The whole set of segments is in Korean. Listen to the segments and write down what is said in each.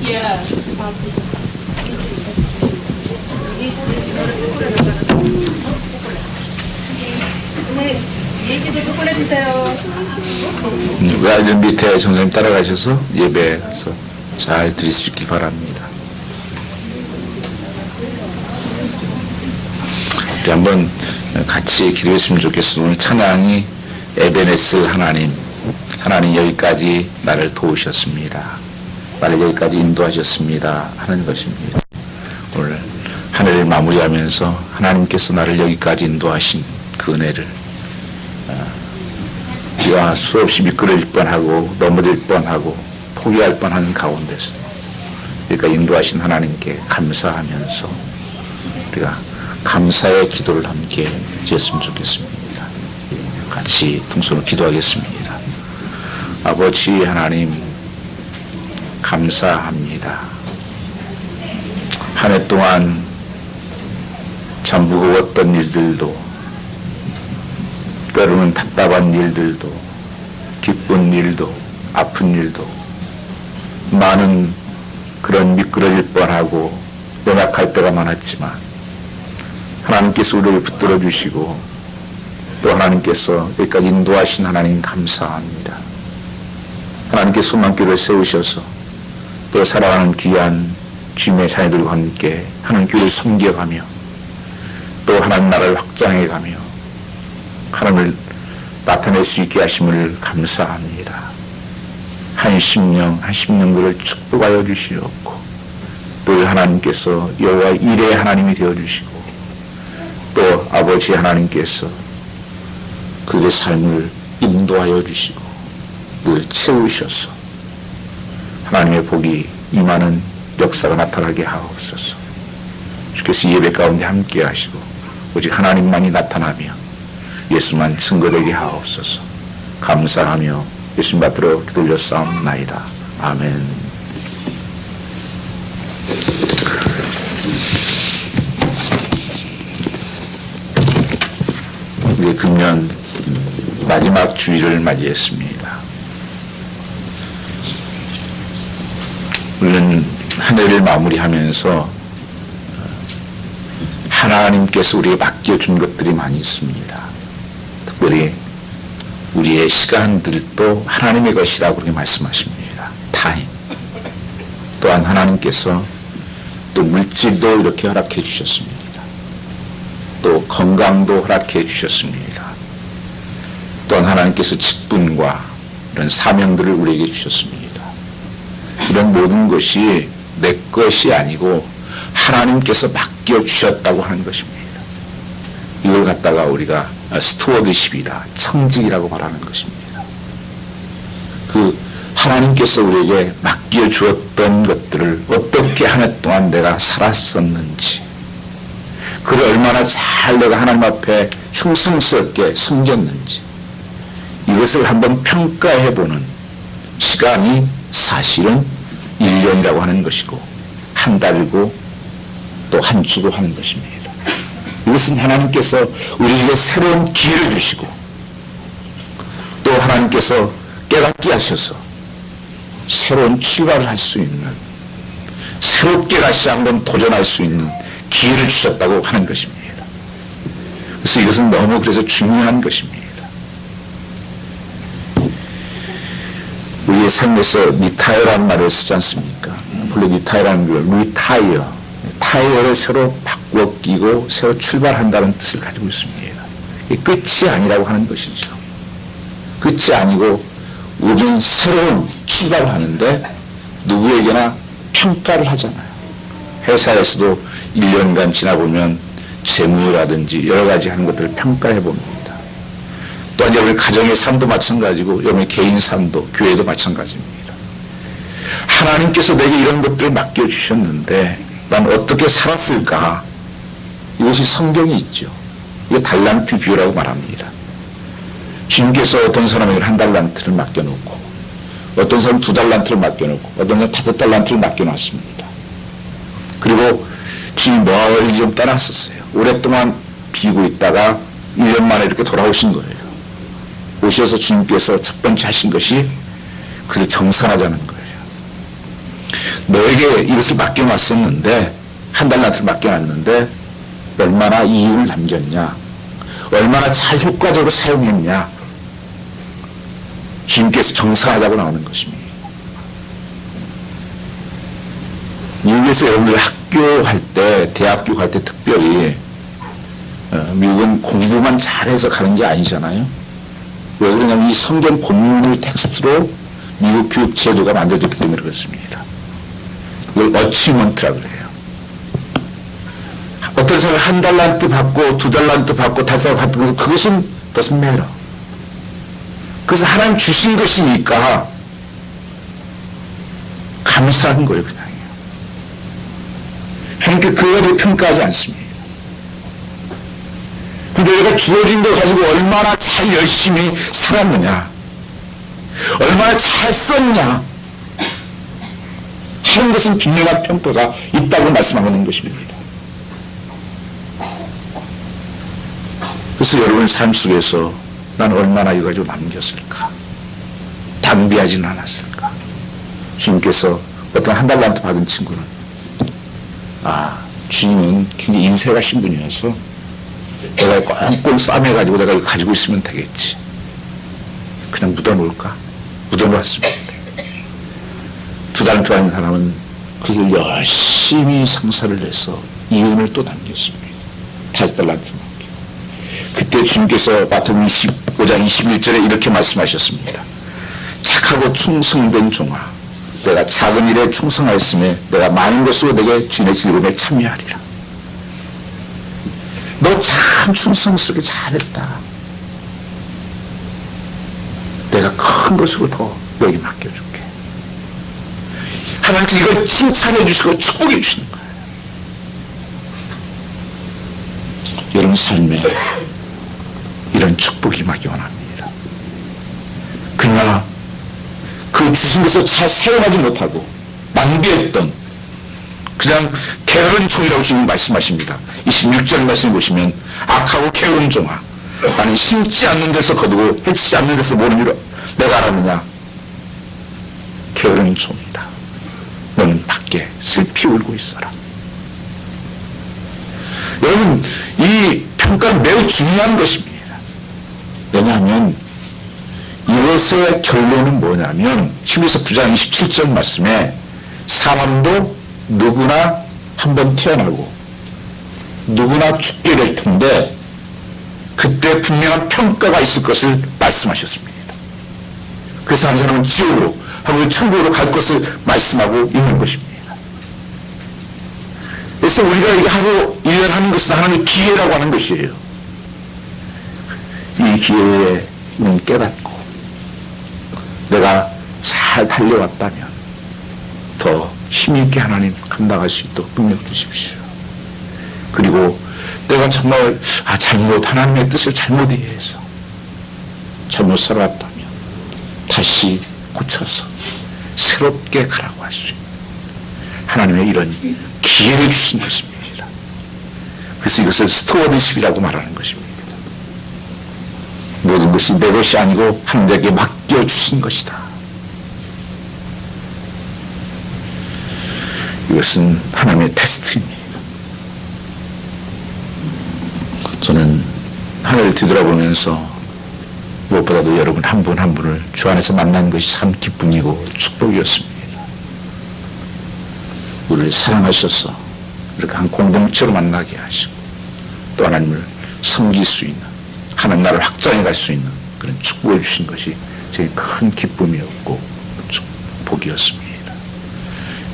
Yeah. 얘기도 좀 꺼내주세요. 아이들 밑에 선생님 따라가셔서 예배 가서 잘 드릴 수 있기 바랍니다. 우리 한번 같이 기도했으면 좋겠습니다. 오늘 찬양이 에베네스 하나님 여기까지 나를 도우셨습니다. 나를 여기까지 인도하셨습니다 하는 것입니다. 오늘 한 해를 마무리하면서 하나님께서 나를 여기까지 인도하신 그 은혜를 우리가 수없이 미끄러질 뻔하고 넘어질 뻔하고 포기할 뻔하는 가운데서 우리가 인도하신 하나님께 감사하면서 우리가 감사의 기도를 함께 지었으면 좋겠습니다. 같이 동서로 기도하겠습니다. 아버지 하나님 감사합니다. 한 해 동안 참 무거웠던 일들도 때로는 답답한 일들도 기쁜 일도 아픈 일도 많은 그런 미끄러질 뻔하고 연약할 때가 많았지만 하나님께서 우리를 붙들어 주시고 또 하나님께서 여기까지 인도하신 하나님 감사합니다. 하나님께서 소망길을 세우셔서 또 사랑하는 귀한 주님의 자녀들과 함께 하나님 교회를 섬겨가며 또 하나님 나라를 확장해가며 하나님을 나타낼 수 있게 하심을 감사합니다. 한 심령들을 축복하여 주시옵고 또 하나님께서 여호와 일의 하나님이 되어주시고 또 아버지 하나님께서 그들의 삶을 인도하여 주시고 늘 채우셔서 하나님의 복이 임하는 역사가 나타나게 하옵소서. 주께서 예배 가운데 함께 하시고 오직 하나님만이 나타나며 예수만 증거되게 하옵소서. 감사하며 예수님 받들어 기도드렸사옵나이다. 아멘. 우리 금년 마지막 주일을 맞이했습니다. 우리는 한 해를 마무리하면서 하나님께서 우리에게 맡겨준 것들이 많이 있습니다. 특별히 우리의 시간들도 하나님의 것이라고 그렇게 말씀하십니다. 타임. 또한 하나님께서 또 물질도 이렇게 허락해 주셨습니다. 또 건강도 허락해 주셨습니다. 또한 하나님께서 직분과 이런 사명들을 우리에게 주셨습니다. 이런 모든 것이 내 것이 아니고 하나님께서 맡겨주셨다고 하는 것입니다. 이걸 갖다가 우리가 스튜어드십이다, 청직이라고 말하는 것입니다. 그 하나님께서 우리에게 맡겨주었던 것들을 어떻게 한 해 동안 내가 살았었는지, 그를 얼마나 잘 내가 하나님 앞에 충성스럽게 섬겼는지, 이것을 한번 평가해보는 시간이 사실은 1년이라고 하는 것이고 한 달이고 또 한 주고 하는 것입니다. 이것은 하나님께서 우리에게 새로운 기회를 주시고 또 하나님께서 깨닫게 하셔서 새로운 출발을 할 수 있는, 새롭게 다시 한번 도전할 수 있는 기회를 주셨다고 하는 것입니다. 그래서 이것은 너무 그래서 중요한 것입니다. 우리의 삶에서 리타이어라는 말을 쓰지 않습니까? 본래 리타이어라는 걸 리타이어, 타이어를 새로 바꾸어 끼고 새로 출발한다는 뜻을 가지고 있습니다. 이게 끝이 아니라고 하는 것이죠. 끝이 아니고 우리는 새로운 출발을 하는데 누구에게나 평가를 하잖아요. 회사에서도 1년간 지나보면 재무라든지 여러 가지 하는 것들을 평가해 봅니다. 또 이제 우리 가정의 삶도 마찬가지고 여러분의 개인 삶도 교회도 마찬가지입니다. 하나님께서 내게 이런 것들을 맡겨주셨는데 난 어떻게 살았을까? 이것이 성경이 있죠. 이게 달란트 비유라고 말합니다. 주님께서 어떤 사람에게 1달란트를 맡겨놓고 어떤 사람은 2달란트를 맡겨놓고 어떤 사람은 5달란트를 맡겨놨습니다. 그리고 주님이 멀리 좀 떠났었어요. 오랫동안 비우고 있다가 1년 만에 이렇게 돌아오신 거예요. 오셔서 주님께서 첫 번째 하신 것이 그를 정산하자는 거예요. 너에게 이것을 맡겨놨었는데, 한 달란트를 맡겨놨는데 얼마나 이윤을 남겼냐, 얼마나 잘 효과적으로 사용했냐, 주님께서 정상하자고 나오는 것입니다. 미국에서 여러분들 학교할 때, 대학교 갈 때 특별히 미국은 공부만 잘해서 가는 게 아니잖아요. 왜 그러냐면 이 성경 본문을 텍스트로 미국 교육 제도가 만들어졌기 때문에 그렇습니다. 이걸 어치먼트라고 그래요. 어떤 사람이 한 달란트 받고, 두 달란트 받고, 다섯 달란트 받고, 그것은 doesn't matter. 그래서 하나님 주신 것이니까 감사한 거예요, 그냥. 하나님께 그거를 평가하지 않습니다. 근데 내가 주어진 거 가지고 얼마나 잘 열심히 살았느냐, 얼마나 잘 썼냐 하는 것은 분명한 평가가 있다고 말씀하는 것입니다. 그래서 여러분 삶 속에서 난 얼마나 이거 가지고 남겼을까, 낭비하지는 않았을까. 주님께서 어떤 한 달란트 받은 친구는, 주님은 굉장히 인색하신 분이어서 내가 꽁꽁 싸매가지고 내가 이거 가지고 있으면 되겠지, 그냥 묻어놓을까? 묻어놓았습니다. 두 달란트 받은 사람은 그것을 열심히 상사를 해서 이윤을 또 남겼습니다. 5달란트. 그때 주님께서 마태복음 25장 21절에 이렇게 말씀하셨습니다. 착하고 충성된 종아, 내가 작은 일에 충성하였음에 내가 많은 것으로 내게 주인의 즐거움에 참여하리라. 너 참 충성스럽게 잘했다. 내가 큰 것으로 더 너에게 맡겨줄게. 하나님께서 이걸 칭찬해 주시고 축복해 주시는 거예요. 여러분 삶에 이런 축복이 임하기 원합니다. 그러나 그 주신 것을 잘 사용하지 못하고 낭비했던, 그냥 게으른 종이라고 주님 말씀하십니다. 26절 말씀 보시면 악하고 게으른 종아, 나는 심지 않는 데서 거두고 해치지 않는 데서 모르는 줄 내가 알았느냐. 게으른 종이다. 너는 밖에 슬피 울고 있어라. 여러분, 이 평가는 매우 중요한 것입니다. 왜냐하면 이것의 결론은 뭐냐면 히브리서 9장 27절 말씀에 사람도 누구나 한번 태어나고 누구나 죽게 될 텐데 그때 분명한 평가가 있을 것을 말씀하셨습니다. 그래서 한 사람은 지옥으로, 하고 천국으로 갈 것을 말씀하고 있는 것입니다. 그래서 우리가 이게 하고 1년 하는 것은 하나님의 기회라고 하는 것이에요. 이 기회에 우리는 깨닫고 내가 잘 달려왔다면 더 힘있게 하나님 감당할 수 있도록 능력 주십시오. 그리고 내가 정말 하나님의 뜻을 잘못 이해해서 잘못 살아왔다면 다시 고쳐서 새롭게 가라고 할 수 있는 하나님의 이런 기회를 주신 것입니다. 그래서 이것을 스튜어드십이라고 말하는 것입니다. 모든 것이 내 것이 아니고 하나님에게 맡겨주신 것이다. 이것은 하나님의 테스트입니다. 저는 하늘을 뒤돌아보면서 무엇보다도 여러분 한 분 한 분을 주 안에서 만난 것이 참 기쁨이고 축복이었습니다. 우리를 사랑하셔서 이렇게 한 공동체로 만나게 하시고 또 하나님을 섬길 수 있는, 하나님 나라를 확장해 갈 수 있는 그런 축복을 주신 것이 제 큰 기쁨이었고 복이었습니다.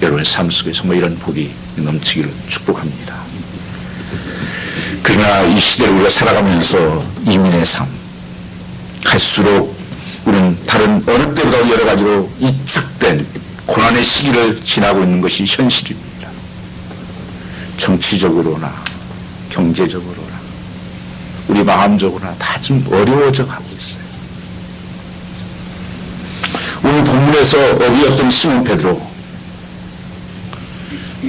여러분의 삶 속에 정말 이런 복이 넘치기를 축복합니다. 그러나 이 시대를 우리가 살아가면서 이민의 삶, 갈수록 우리는 다른 어느 때보다 여러 가지로 이축된 고난의 시기를 지나고 있는 것이 현실입니다. 정치적으로나 경제적으로나 우리 마음적으로나 다 좀 어려워져 가고 있어요. 오늘 본문에서 어기였던 시몬 베드로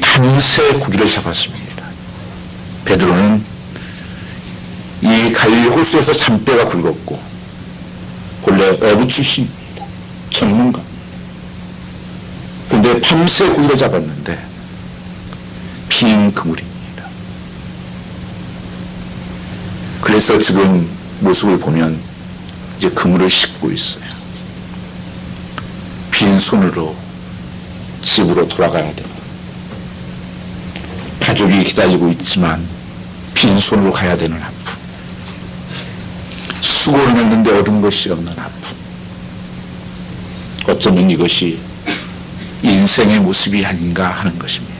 밤새 고기를 잡았습니다. 베드로는 이 갈릴리 호수에서 잔뼈가 굵었고 본래 어부 출신입니다. 전문가. 그런데 밤새 고기를 잡았는데 빈 그물입니다. 그래서 지금 모습을 보면 이제 그물을 싣고 있어요. 빈손으로 집으로 돌아가야 되는, 가족이 기다리고 있지만 빈손으로 가야 되는 아픔, 수고를 했는데 얻은 것이 없는 아픔. 어쩌면 이것이 인생의 모습이 아닌가 하는 것입니다.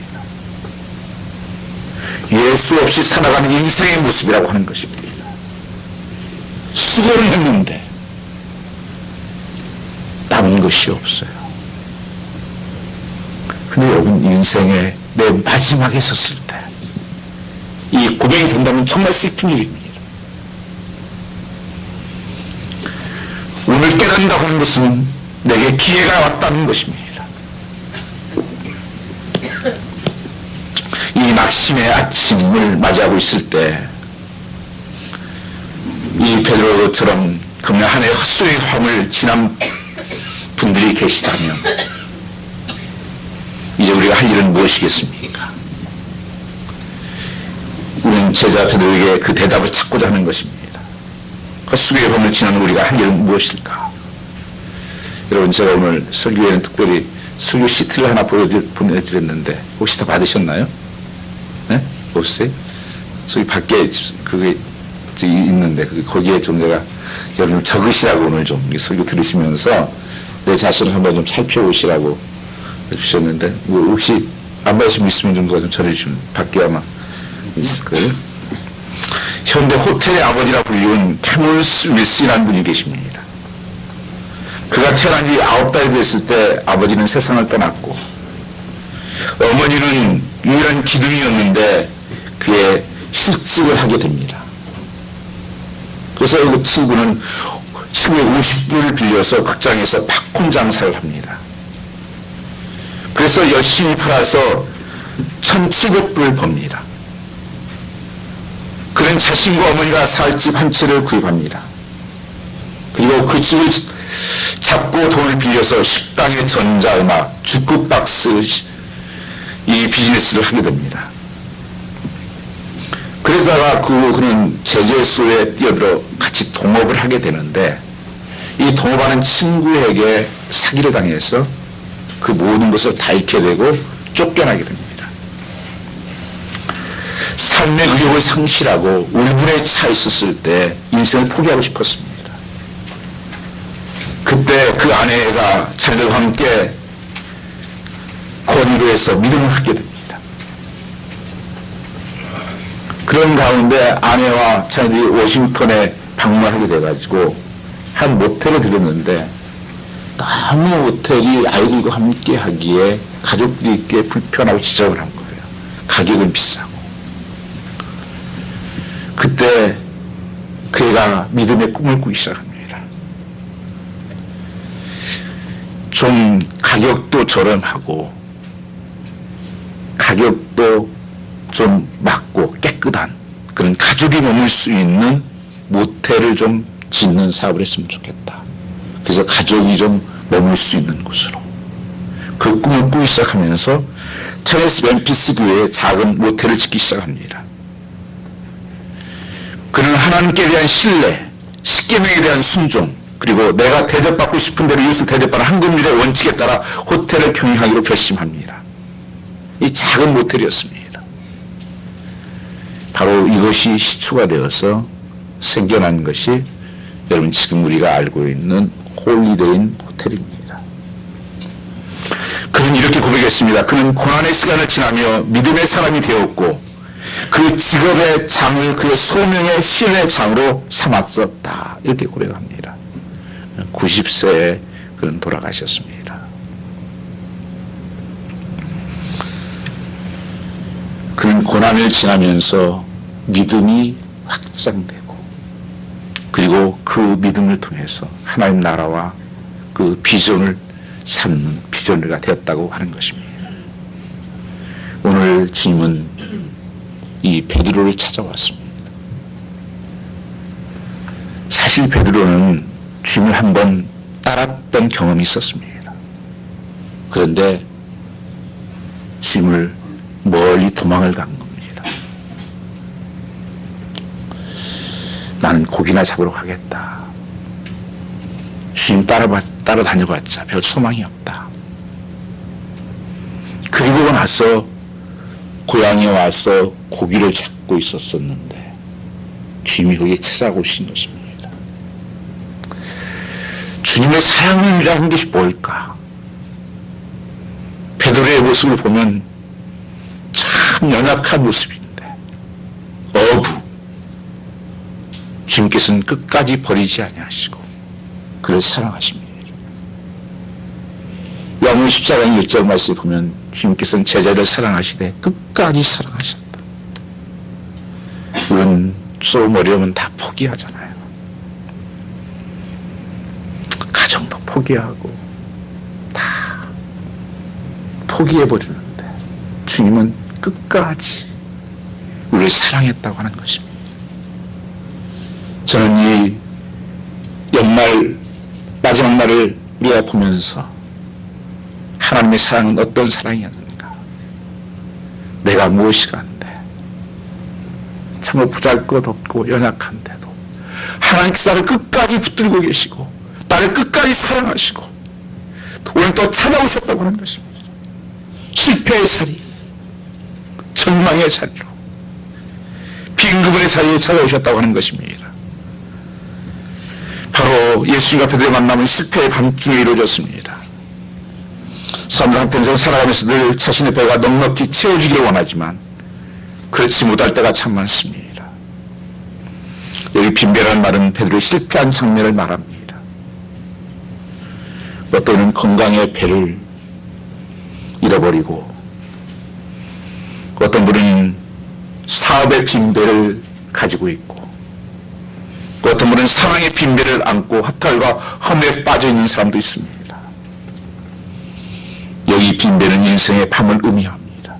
예수 없이 살아가는 인생의 모습이라고 하는 것입니다. 수고를 했는데 남은 것이 없어요. 근데 여러분, 인생의 내 마지막에 섰을 때 이 고백이 된다면 정말 슬픈 일입니다. 오늘 깨닫는다고 하는 것은 내게 기회가 왔다는 것입니다. 이 낙심의 아침을 맞이하고 있을 때 이 베드로처럼 금년 한 해 헛수의 밤을 지난 분들이 계시다면 이제 우리가 할 일은 무엇이겠습니까? 우리는 제자 베드로에게 그 대답을 찾고자 하는 것입니다. 헛수의 밤을 지난 우리가 할 일은 무엇일까? 여러분, 제가 오늘 설교에는 특별히 설교 시트를 하나 보내드렸는데 혹시 다 받으셨나요? 네? 없어요? 저기 밖에 그게 있는데 거기에 좀 제가 여러분 적으시라고 오늘 좀 설교 들으시면서 내 자신을 한번 좀 살펴보시라고 해주셨는데, 뭐 혹시 안 받으신 분 있으면 좀 누가 좀 전해주시면 밖에 아마 있을 거예요. 현대 호텔의 아버지라 불리운 캐몰스 윌슨이라는 분이 계십니다. 그가 태어난 지 9달이 됐을 때 아버지는 세상을 떠났고 어머니는 유일한 기둥이었는데 그의 실직을 하게 됩니다. 그래서 그 친구는 친구의 50불을 빌려서 극장에서 팝콘 장사를 합니다. 그래서 열심히 팔아서 1,700불을 법니다. 그는 자신과 어머니가 살 집 한 채를 구입합니다. 그리고 그 집을 잡고 돈을 빌려서 식당의 전자음악, 주크박스 이 비즈니스를 하게 됩니다. 그러다가 그는 제재소에 뛰어들어 같이 동업을 하게 되는데 이 동업하는 친구에게 사기를 당해서 그 모든 것을 다 잃게 되고 쫓겨나게 됩니다. 삶의 의욕을 상실하고 울분에 차 있었을 때 인생을 포기하고 싶었습니다. 그때 그 아내가 자녀들과 함께 권위로 해서 믿음을 하게 됩니다. 그런 가운데 아내와 자녀들이 워싱턴에 방문하게 돼가지고 한 모텔에 들었는데 너무 모텔이 아이들과 함께 하기에 가족들이 있기에 불편하고 지적을 한 거예요. 가격은 비싸고. 그때 그 애가 믿음의 꿈을 꾸기 시작합니다. 좀 가격도 저렴하고 가격도 좀 맞고 깨끗한 그런 가족이 머물 수 있는 모텔을 좀 짓는 사업을 했으면 좋겠다. 그래서 가족이 좀 머물 수 있는 곳으로 그 꿈을 꾸기 시작하면서 테네시 멤피스 교회에 작은 모텔을 짓기 시작합니다. 그는 하나님께 대한 신뢰, 십계명에 대한 순종, 그리고 내가 대접받고 싶은 대로 이웃을 대접하는 한국민의 원칙에 따라 호텔을 경영하기로 결심합니다. 이 작은 모텔이었습니다. 바로 이것이 시초가 되어서 생겨난 것이 여러분 지금 우리가 알고 있는 홀리데이인 호텔입니다. 그는 이렇게 고백했습니다. 그는 고난의 시간을 지나며 믿음의 사람이 되었고 그 직업의 장을 그의 소명의 신의 장으로 삼았었다. 이렇게 고백합니다. 90세에 그는 돌아가셨습니다. 그는 고난을 지나면서 믿음이 확장되고 그리고 그 믿음을 통해서 하나님 나라와 그 비전을 삼는 비전리가 되었다고 하는 것입니다. 오늘 주님은 이 베드로를 찾아왔습니다. 사실 베드로는 주님을 한번 따랐던 경험이 있었습니다. 그런데 주님을 멀리 도망을 간 겁니다. 나는 고기나 잡으러 가겠다. 주님 따라다녀봤자 별 소망이 없다. 그리고 나서 고향에 와서 고기를 잡고 있었었는데 주님이 거기에 찾아오신 것입니다. 주님의 사랑이라는 것이 뭘까? 베드로의 모습을 보면 참 연약한 모습인데 어부, 주님께서는 끝까지 버리지 아니하시고 그를 사랑하십니다. 요한복음 14장 1절 말씀에 보면 주님께서는 제자를 사랑하시되 끝까지 사랑하셨다. 우리는 좀 어려우면 다 포기하잖아요. 가정도 포기하고 다 포기해버리는데 주님은 끝까지 우리를 사랑했다고 하는 것입니다. 저는 이 연말 마지막 날을 미워보면서 하나님의 사랑은 어떤 사랑이었는가? 내가 무엇이 간데 참으로 보잘것없고 연약한데도 하나님께서 나를 끝까지 붙들고 계시고 나를 끝까지 사랑하시고 오늘 또 찾아오셨다고 하는 것입니다. 실패의 자리, 절망의 자리로 빈그분의 자리에 찾아오셨다고 하는 것입니다. 바로 예수님과 베드로의 만남은 실패의 밤중에 이루어졌습니다. 사람들 한편에서 살아가면서 늘 자신의 배가 넉넉히 채워지기를 원하지만 그렇지 못할 때가 참 많습니다. 여기 빈배라는 말은 베드로의 실패한 장면을 말합니다. 어떤 건강의 배를 잃어버리고 어떤 분은 사업의 빈배를 가지고 있고 어떤 분은 사랑의 빈배를 안고 허탈과 험에 빠져 있는 사람도 있습니다. 여기 빈배는 인생의 밤을 의미합니다.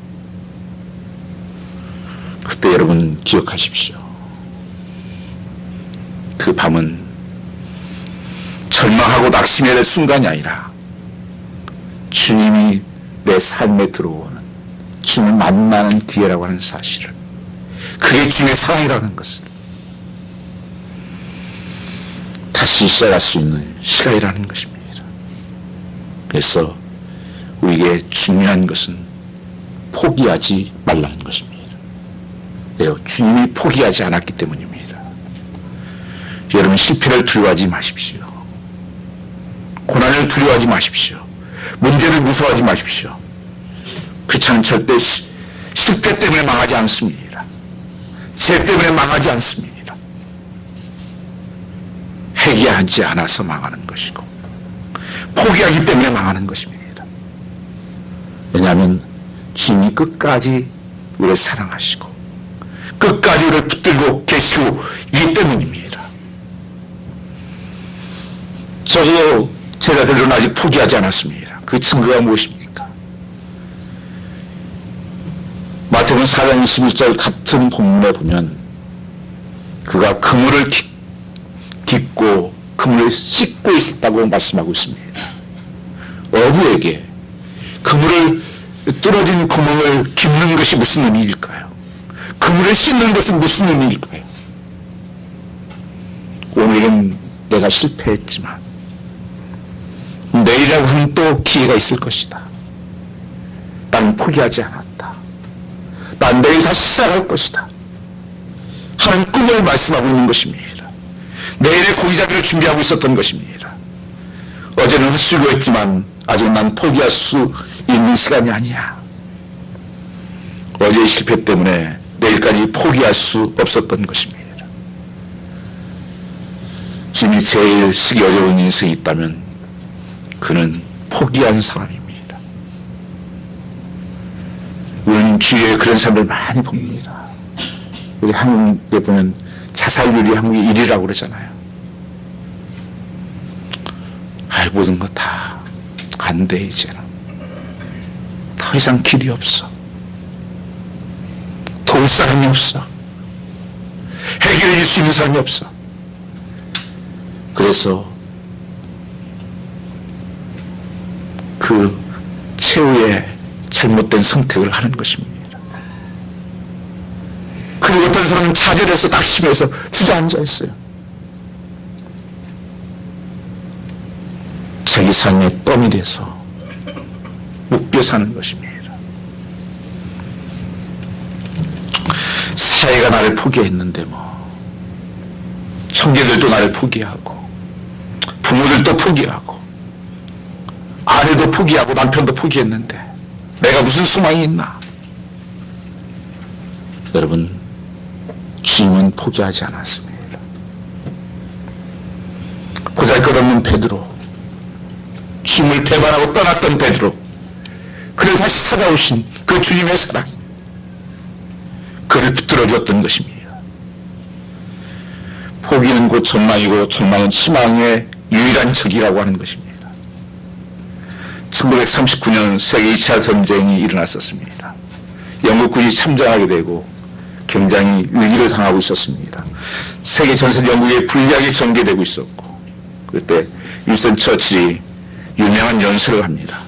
그때 여러분 기억하십시오. 그 밤은 절망하고 낙심해야 될 순간이 아니라 주님이 내 삶에 들어오는 주님을 만나는 기회라고 하는 사실을, 그게 주님의 사랑이라는 것을 다시 시작할 수 있는 시간이라는 것입니다. 그래서 우리에게 중요한 것은 포기하지 말라는 것입니다. 왜요? 주님이 포기하지 않았기 때문입니다. 여러분, 실패를 두려워하지 마십시오. 고난을 두려워하지 마십시오. 문제를 무서워하지 마십시오. 그렇지는 절대 실패 때문에 망하지 않습니다. 죄 때문에 망하지 않습니다. 회개하지 않아서 망하는 것이고 포기하기 때문에 망하는 것입니다. 왜냐하면 주님이 끝까지 우리를 사랑하시고 끝까지 우리를 붙들고 계시고 있기 때문입니다. 저도 제가 베드로는 아직 포기하지 않았습니다. 그 증거가 무엇입니까? 마태복음 4장 21절 같은 본문에 보면 그가 그물을 깃고 그물을 씻고 있었다고 말씀하고 있습니다. 어부에게 그물을 뚫어진 구멍을 깁는 것이 무슨 의미일까요? 그물을 씻는 것은 무슨 의미일까요? 오늘은 내가 실패했지만 내일이라고 하면 또 기회가 있을 것이다. 나는 포기하지 않았다. 난 내일 다시 시작할 것이다. 하나님 꿈을 말씀하고 있는 것입니다. 내일의 고기잡이를 준비하고 있었던 것입니다. 어제는 헛수고 했지만 아직 난 포기할 수 있는 시간이 아니야. 어제의 실패 때문에 내일까지 포기할 수 없었던 것입니다. 주님이 제일 쓰기 어려운 인생이 있다면 그는 포기한 사람입니다. 우리는 주위에 그런 사람들 많이 봅니다. 우리 한국에 보면 자살률이 한국이 1위라고 그러잖아요. 모든 거 다 안 돼, 이제는. 더 이상 길이 없어. 도울 사람이 없어. 해결해 줄 수 있는 사람이 없어. 그래서 그 최후의 잘못된 선택을 하는 것입니다. 그리고 어떤 사람은 좌절해서 낙심해서 주저앉아 있어요. 자기 삶의 껌이 돼서 묶여 사는 것입니다. 사회가 나를 포기했는데 형제들도 나를 포기하고 부모들도 포기하고 아내도 포기하고 남편도 포기했는데 내가 무슨 소망이 있나? 여러분, 주님은 포기하지 않았습니다. 보잘것없는 베드로, 주님을 배반하고 떠났던 베드로, 그를 다시 찾아오신 그 주님의 사랑, 그를 붙들어 주었던 것입니다. 포기는 곧 절망이고 절망은 희망의 유일한 적이라고 하는 것입니다. 1939년 세계 2차 전쟁이 일어났었습니다. 영국군이 참전하게 되고 굉장히 위기를 당하고 있었습니다. 세계 전세 영국에 불리하게 전개되고 있었고, 그때 윈스턴 처칠이 유명한 연설을 합니다.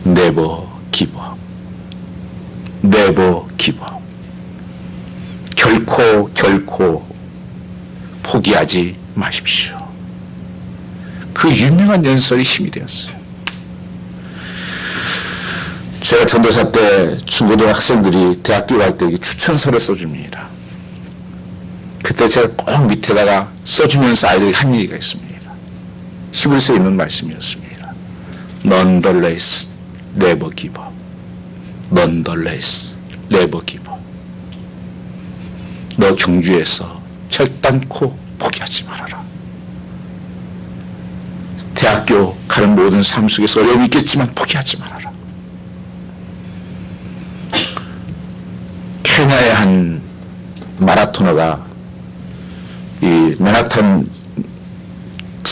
Never give up. Never give up. 결코 포기하지 마십시오. 그 유명한 연설이 힘이 되었어요. 제가 전도사 때 중고등학생들이 대학교 갈 때 추천서를 써줍니다. 그때 제가 꼭 밑에다가 써주면서 아이들이 한 얘기가 있습니다. 히브리서에 있는 말씀이었습니다. Nonetheless, never give up. Nonetheless, never give up. 너 경주에서 결단코 포기하지 말아라. 대학교 가는 모든 삶 속에서 어려움이 있겠지만 포기하지 말아라. 케냐의 한 마라토너가 이 맨하탄에서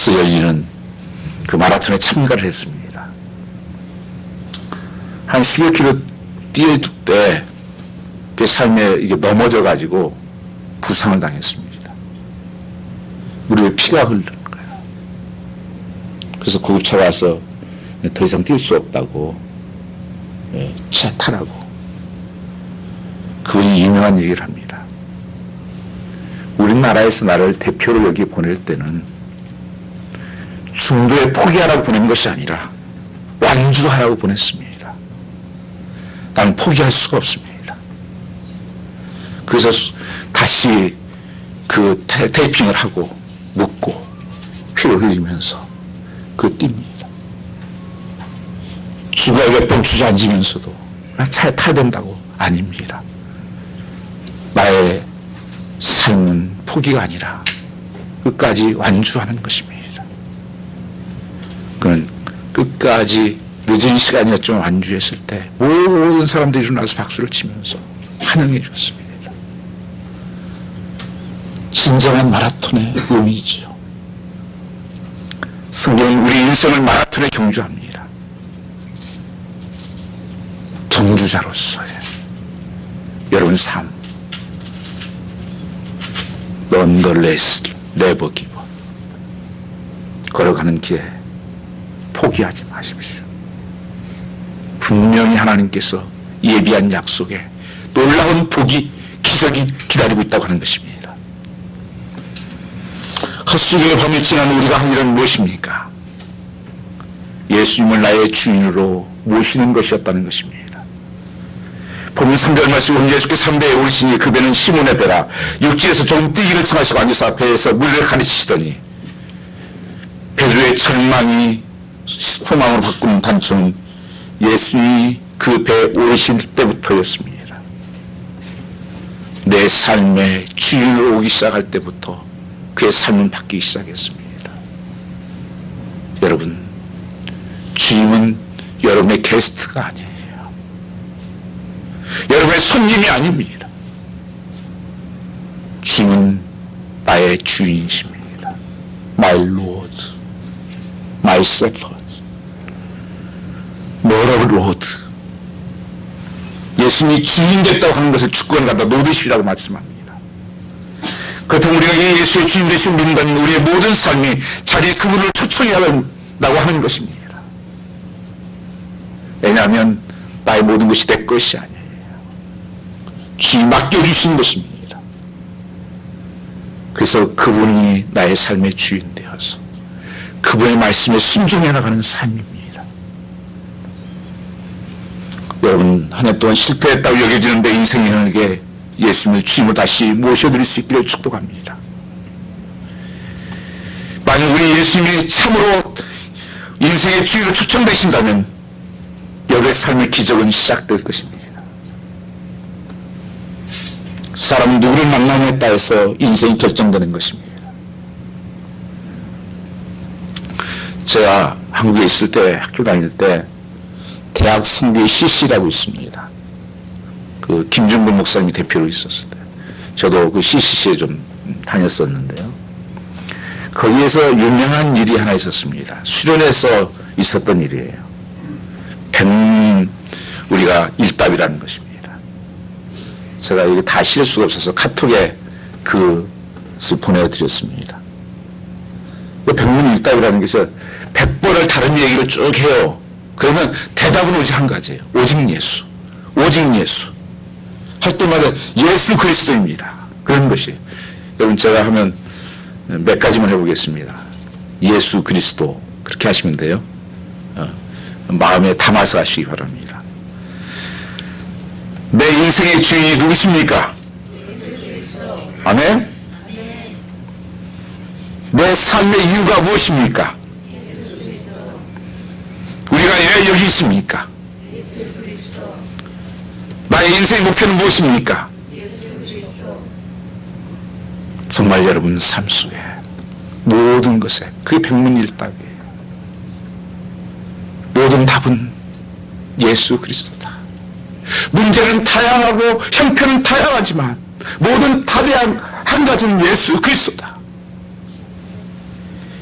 열리는 그 마라톤에 참가를 했습니다. 한 11km 뛰어줄 때 그 삶에 이게 넘어져 가지고 부상을 당했습니다. 무릎에 피가 흐르는 거예요. 그래서 구급차가 와서 더 이상 뛸 수 없다고 차 타라고. 그분이 유명한 얘기를 합니다. 우리나라에서 나를 대표로 여기 보낼 때는 중도에 포기하라고 보낸 것이 아니라 완주하라고 보냈습니다. 나는 포기할 수가 없습니다. 그래서 다시 그 테이핑을 하고 묶고 피를 흘리면서 뜁니다. 죽어야 몇 번 주저앉으면서도 차에 타야 된다고. 아닙니다. 나의 삶은 포기가 아니라 끝까지 완주하는 것입니다. 그는 끝까지 늦은 시간이었지만 완주했을 때 모든 사람들이 일어나서 박수를 치면서 환영해 주었습니다. 진정한 마라톤의 의미이지요. 성경은 우리 인생을 마라톤에 경주합니다. 경주자로서의 여러분 삶, Nonetheless, never give up. 걸어가는 길에 포기하지 마십시오. 분명히 하나님께서 예비한 약속에 놀라운 복이, 기적이 기다리고 있다고 하는 것입니다. 헛수고의 밤이 지난 우리가 한 일은 무엇입니까? 예수님을 나의 주인으로 모시는 것이었다는 것입니다. 보면 3절 말씀, 예수께서 3배에 오르시니 그 배는 시몬의 배라. 육지에서 조금 뛰기를 청하시고 앉으사 배에서 물을 가르치시더니, 베드로의 절망이 소망으로 바꾸는 단초는 예수님이 그 배에 오르신 때부터였습니다. 내 삶의 주인으로 오기 시작할 때부터 그의 삶은 바뀌기 시작했습니다. 여러분, 주님은 여러분의 게스트가 아니에요. 여러분의 손님이 아닙니다. 주님은 나의 주인이십니다. My Lord, My Shepherd, Lord of Lord. 예수님이 주인 됐다고 하는 것을 주권을 갖다 놓으시라고 말씀합니다. 그렇다면 우리가 이 예수의 주님 되신 믿는다는 우리의 모든 삶이 자기 그분을 초청해야 한다고 하는 것입니다. 왜냐하면 나의 모든 것이 내 것이 아니에요. 주님 맡겨주신 것입니다. 그래서 그분이 나의 삶의 주인 되어서 그분의 말씀에 순종해 나가는 삶입니다. 여러분, 한 해 동안 실패했다고 여겨지는 내 인생에게 예수님을 주님으로 다시 모셔드릴 수 있기를 축복합니다. 만약 우리 예수님이 참으로 인생의 주인으로 초청되신다면 여러분의 삶의 기적은 시작될 것입니다. 사람 누구를 만나냐에 따라서 인생이 결정되는 것입니다. 제가 한국에 있을 때, 학교 다닐 때 대학 선교회 CC라고 있습니다. 그 김준근 목사님이 대표로 있었을 때 저도 그 CCC에 좀 다녔었는데요. 거기에서 유명한 일이 하나 있었습니다. 수련회에서 있었던 일이에요. 백문 우리가 일답이라는 것입니다. 제가 이거 다 실을 수가 없어서 카톡에 그것을 보내드렸습니다. 백문일답이라는 것은 100번을 다른 얘기를 쭉 해요. 그러면 대답은 오직 한 가지예요. 오직 예수. 오직 예수. 할 때마다 예수 그리스도입니다. 그런 것이에요. 여러분, 제가 하면 몇 가지만 해보겠습니다. 예수 그리스도. 그렇게 하시면 돼요. 마음에 담아서 하시기 바랍니다. 내 인생의 주인이 누구십니까? 아멘? 내 삶의 이유가 무엇입니까? 우리가 왜 여기 있습니까? 나의 인생의 목표는 무엇입니까? 정말 여러분 삶 속에 모든 것에 그게 백문일답이에요. 모든 답은 예수 그리스도다. 문제는 다양하고 형편은 다양하지만 모든 답의 한 가지는 예수 그리스도다.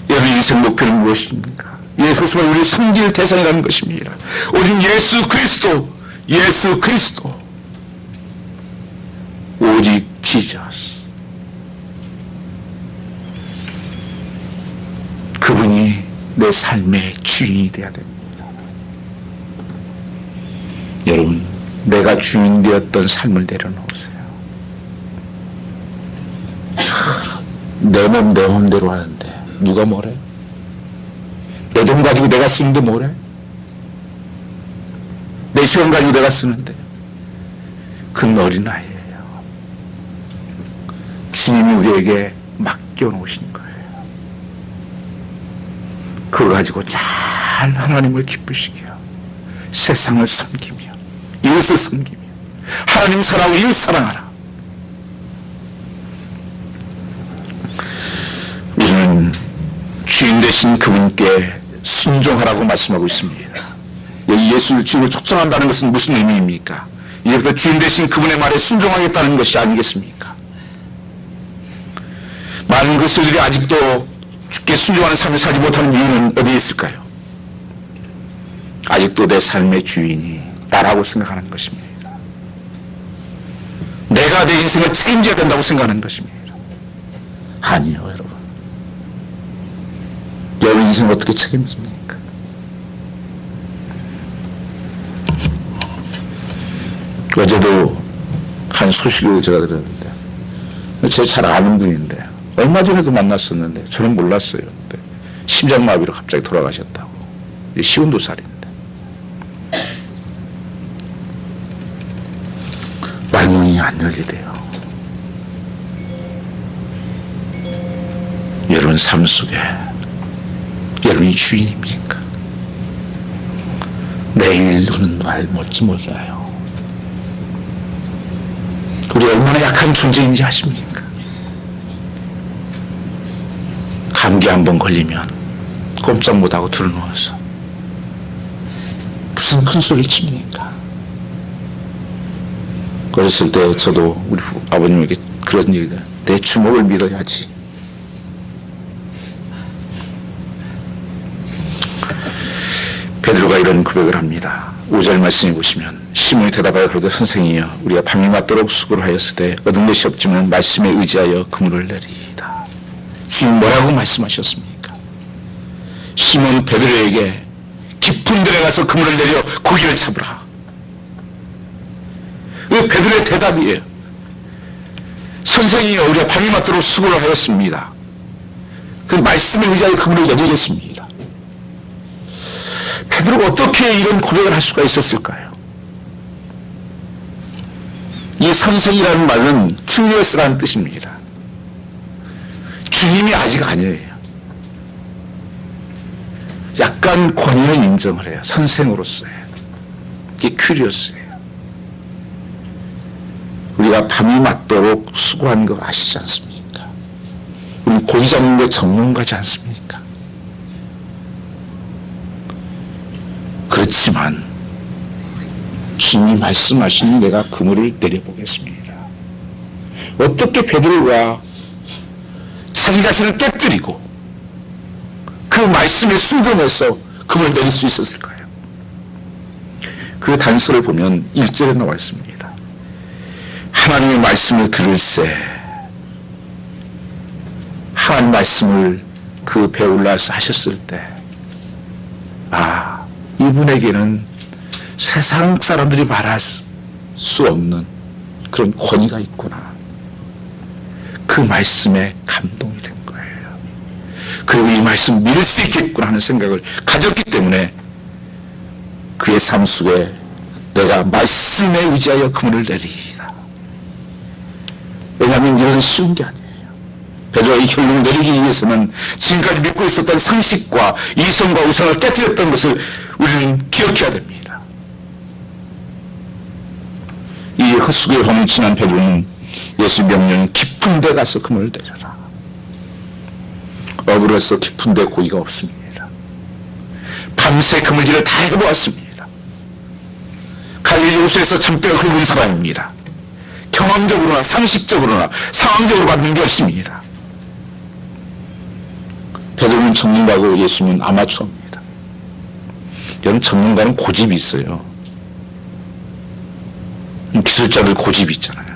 여러분 인생 목표는 무엇입니까? 예수 그리스도가 우리 섬길 대상이라는 것입니다. 오직 예수 그리스도, 예수 그리스도, 오직 지저스. 그분이 내 삶의 주인이 되어야 됩니다. 여러분, 내가 주인 되었던 삶을 내려놓으세요. 내 몸 내 맘대로 하는데 누가 뭐래? 내 돈 가지고 내가 쓰는데 뭐래? 내 시간 가지고 내가 쓰는데 그건 어린아이예요. 주님이 우리에게 맡겨놓으신 거예요. 그거 가지고 잘 하나님을 기쁘시게요. 세상을 섬기며 이웃을 섬기며 하나님 사랑하고 이웃 사랑하라. 우리는 주인 되신 그분께 순종하라고 말씀하고 있습니다. 여기 예수를 주인으로 초청한다는 것은 무슨 의미입니까? 이제부터 주인 되신 그분의 말에 순종하겠다는 것이 아니겠습니까? 많은 것들이 아직도 주께 순종하는 삶을 살지 못하는 이유는 어디에 있을까요? 아직도 내 삶의 주인이 나라고 생각하는 것입니다. 내가 내 인생을 책임져야 된다고 생각하는 것입니다. 아니요, 여러분. 여러분 인생을 어떻게 책임집니까? 어제도 한 소식을 제가 들었는데, 제 잘 아는 분인데 얼마 전에도 만났었는데 저는 몰랐어요. 근데 심장마비로 갑자기 돌아가셨다고. 52살인데 말문이 안 열리대요. 여러분 삶 속에 여러분이 주인입니까? 내일 누구는 말 못지 몰라요. 우리 얼마나 약한 존재인지 아십니까? 감기 한번 걸리면 꼼짝 못하고 들어누워서 무슨 큰 소리를 칩니까? 그랬을 때 저도 우리 아버님에게 그런 얘기를, 내 주먹을 믿어야지. 베드로가 이런 고백을 합니다. 5절 말씀해 보시면, 시몬이 대답하여 그러되 선생이여 우리가 밤이 맞도록 수고를 하였을 때 얻은 것이 없지만 말씀에 의지하여 그물을 내리이다. 주님 뭐라고 말씀하셨습니까? 시몬 베드로에게 깊은 데에 가서 그물을 내려 고기를 잡으라. 그 베드로의 대답이에요. 선생이 우리가 밤이 맞도록 수고를 하였습니다. 그 말씀에 의지하여 그물을 내리겠습니다. 베드로가 어떻게 이런 고백을 할 수가 있었을까요? 이 선생이라는 말은 큐리어스라는 뜻입니다. 주님이 아직 아니에요. 약간 권위를 인정을 해요. 선생으로서의. 이게 큐리어스예요. 우리가 밤이 맞도록 수고한 거 아시지 않습니까? 우리 고기 잡는 데 전문가지 않습니까? 그렇지만 주님이 말씀하시니 내가 그물을 내려보겠습니다. 어떻게 베드로가 자기 자신을 깨뜨리고 그 말씀에 순종해서 그물을 내릴 수 있었을까요? 그 단서를 보면 1절에 나와 있습니다. 하나님의 말씀을 들을새 하나님 말씀을 그 배울라서 하셨을 때 이분에게는 세상 사람들이 말할 수 없는 그런 권위가 있구나. 그 말씀에 감동이 된 거예요. 그리고 이 말씀 믿을 수 있겠구나 하는 생각을 가졌기 때문에 그의 삶 속에 내가 말씀에 의지하여 그물을 내리리이다. 왜냐하면 이것은 쉬운 게 아니에요. 베드로가 이 결론을 내리기 위해서는 지금까지 믿고 있었던 상식과 이성과 우상을 깨뜨렸던 것을 우리는 기억해야 됩니다. 이 헛수고에 험친한 베드로는 예수 명령 깊은 데 가서 그물을 내려라. 어부로서 깊은 데 고기가 없습니다. 밤새 그물질을 다 해보았습니다. 갈릴리 호수에서 잔뼈가 굵은 사람입니다. 경험적으로나 상식적으로나 상황적으로 받는 게 없습니다. 베드로는 전문가고 예수님은 아마추어입니다. 여러분, 전문가는 고집이 있어요. 기술자들 고집이 있잖아요.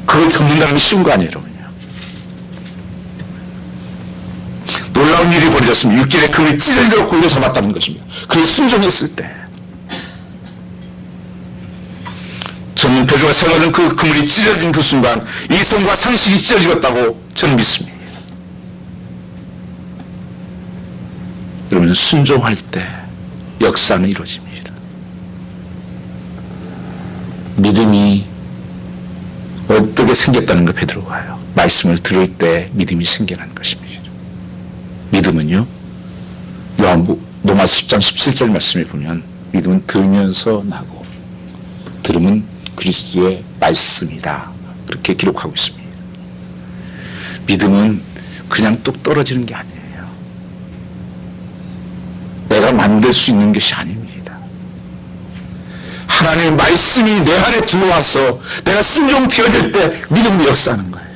그걸 전문가는 게 쉬운 거 아니에요, 여러분요. 놀라운 일이 벌어졌습니다. 6절에 그를 찢어지도록 고기를 잡았다는 것입니다. 그를 순종했을 때 저는 베드로가 생각하는 그 그물이 찢어진 그 순간 이성과 상식이 찢어지겠다고 저는 믿습니다. 여러분, 순종할 때 역사는 이루어집니다. 믿음이 어떻게 생겼다는 거 베드로가 해요. 말씀을 들을 때 믿음이 생겨난 것입니다. 믿음은요, 로마서 10장 17절 말씀에 보면 믿음은 들으면서 나고 들음은 그리스도의 말씀이다. 그렇게 기록하고 있습니다. 믿음은 그냥 뚝 떨어지는 게 아니에요. 내가 만들 수 있는 것이 아닙니다. 하나님의 말씀이 내 안에 들어와서 내가 순종되어질 때 믿음이 역사하는 거예요.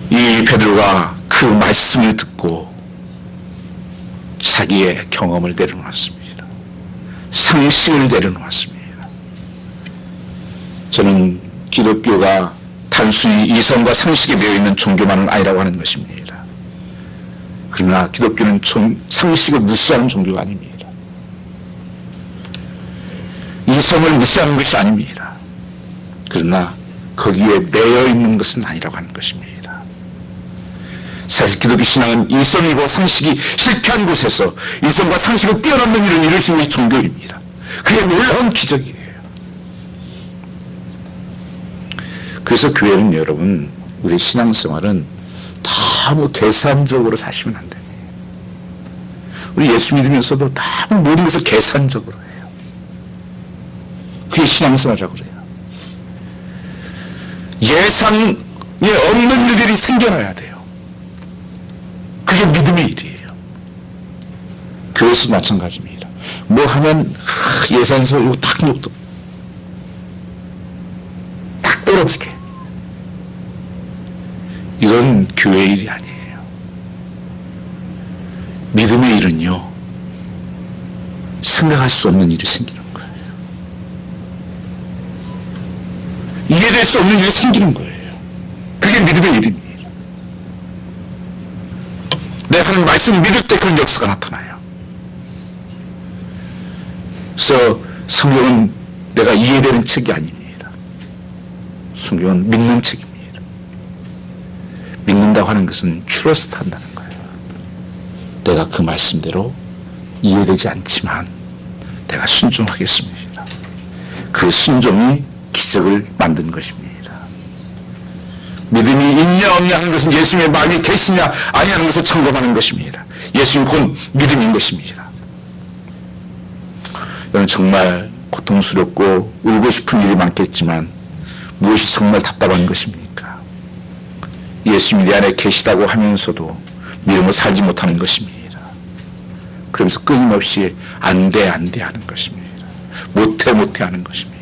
이 베드로가 그 말씀을 듣고 자기의 경험을 내려놓았습니다. 상식을 내려놓았습니다. 저는 기독교가 단순히 이성과 상식에 매여 있는 종교만은 아니라고 하는 것입니다. 그러나 기독교는 상식을 무시하는 종교가 아닙니다. 이성을 무시하는 것이 아닙니다. 그러나 거기에 매여 있는 것은 아니라고 하는 것입니다. 사실 기독교 신앙은 이성이고 상식이 실패한 곳에서 이성과 상식을 뛰어넘는 일을 이룰 수 있는 종교입니다. 그게 놀라운 기적이에요. 그래서 교회는 여러분, 우리 신앙생활은 너무 계산적으로 사시면 안 됩니다. 우리 예수 믿으면서도 너무 모든 것을 계산적으로 해요. 그게 신앙생활이라고 그래요. 예상에 없는 일들이 생겨나야 돼요. 그게 믿음의 일이에요. 교회에서도 마찬가지입니다. 뭐 하면 예산서 이거 딱 욕도 딱 떨어지게. 이건 교회의 일이 아니에요. 믿음의 일은요, 생각할 수 없는 일이 생기는 거예요. 이해될 수 없는 일이 생기는 거예요. 그게 믿음의 일입니다. 내가 하는 말씀을 믿을 때 그런 역사가 나타나요. 그래서 성경은 내가 이해되는 책이 아닙니다. 성경은 믿는 책입니다. 믿는다고 하는 것은 트러스트 한다는 거예요. 내가 그 말씀대로 이해되지 않지만 내가 순종하겠습니다. 그 순종이 기적을 만든 것입니다. 믿음이 있냐 없냐 하는 것은 예수님의 마음이 계시냐 아니냐는 것을 점검하는 것입니다. 예수님 곧 믿음인 것입니다. 여러분 정말 고통스럽고 울고 싶은 일이 많겠지만 무엇이 정말 답답한 것입니까? 예수님이 내 안에 계시다고 하면서도 믿음으로 살지 못하는 것입니다. 그러면서 끊임없이 안 돼 하는 것입니다. 못해 하는 것입니다.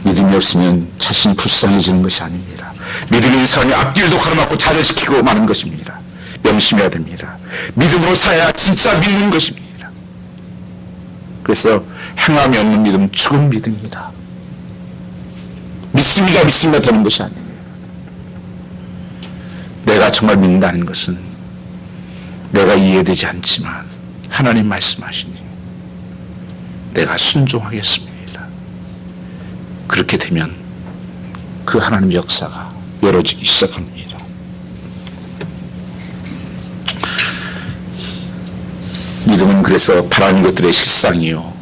믿음이 없으면 자신이 불쌍해지는 것이 아닙니다. 믿음이 있는 사람이 앞길도 가로막고 좌절시키고 마는 것입니다. 명심해야 됩니다. 믿음으로 살아야 진짜 믿는 것입니다. 그래서 행함이 없는 믿음은 죽은 믿음이다. 믿습니다 되는 것이 아니에요. 내가 정말 믿는다는 것은 내가 이해되지 않지만 하나님 말씀하시니 내가 순종하겠습니다. 그렇게 되면 그 하나님의 역사가 열어지기 시작합니다. 믿음은 그래서 바라는 것들의 실상이요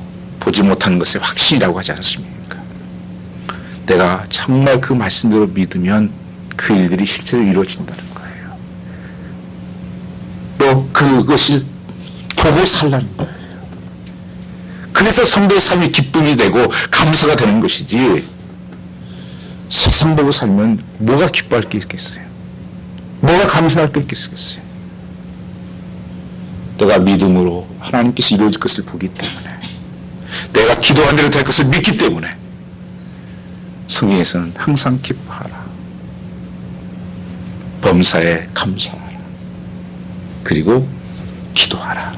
보지 못하는 것의 확신이라고 하지 않습니까? 내가 정말 그 말씀대로 믿으면 그 일들이 실제로 이루어진다는 거예요. 또 그것을 보고 살라는 거예요. 그래서 성도의 삶이 기쁨이 되고 감사가 되는 것이지 세상 보고 살면 뭐가 기뻐할 게 있겠어요? 뭐가 감사할 게 있겠어요? 내가 믿음으로 하나님께서 이루어질 것을 보기 때문에 내가 기도한 대로 될 것을 믿기 때문에 성경에서는 항상 기뻐하라. 범사에 감사하라. 그리고 기도하라.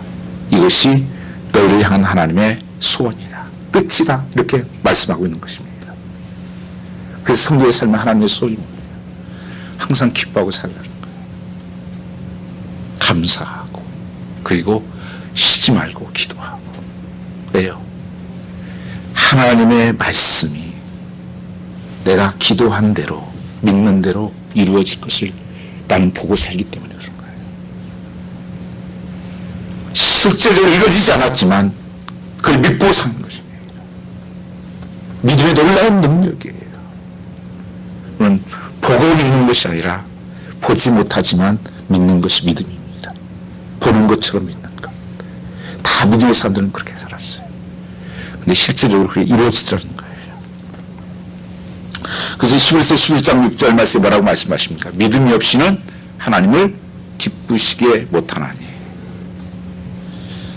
이것이 너희를 향한 하나님의 소원이다. 뜻이다. 이렇게 말씀하고 있는 것입니다. 그래서 성도의 삶은 하나님의 소원이 뭐예요? 항상 기뻐하고 살라는 거예요. 감사하고 그리고 쉬지 말고 기도하고. 왜요? 하나님의 말씀이 내가 기도한 대로 믿는 대로 이루어질 것을 나는 보고 살기 때문에 그런 거예요. 실제적으로 이루어지지 않았지만 그걸 믿고 사는 것입니다. 믿음의 놀라운 능력이에요. 그건 보고 믿는 것이 아니라 보지 못하지만 믿는 것이 믿음입니다. 보는 것처럼 믿는 것. 다 믿음의 사람들은 그렇게 살았어요. 근데 실제적으로 그게 이루어지더라는 거예요. 그래서 11서 11장 6절 말씀에 뭐라고 말씀하십니까? 믿음이 없이는 하나님을 기쁘시게 못하나니.